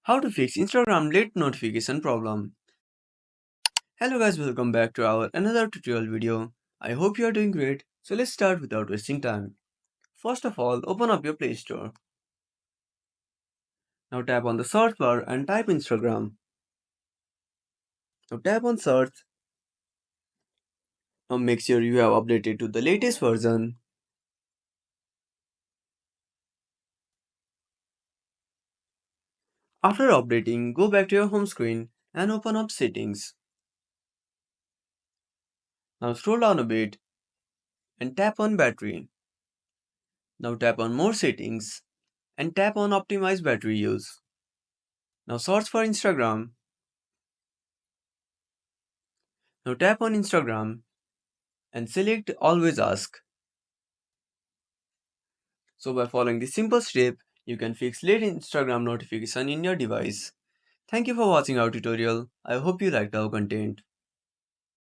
How to fix Instagram late notification problem. Hello guys, welcome back to our another tutorial video. I hope you are doing great. So let's start without wasting time. First of all, open up your Play Store. Now tap on the search bar and type Instagram. Now tap on search. Now make sure you have updated to the latest version. After updating, go back to your home screen and open up settings. Now scroll down a bit and tap on battery. Now tap on more settings and tap on optimize battery use. Now search for Instagram. Now tap on Instagram and select always ask. So by following this simple step, you can fix late Instagram notification in your device. Thank you for watching our tutorial. I hope you liked our content.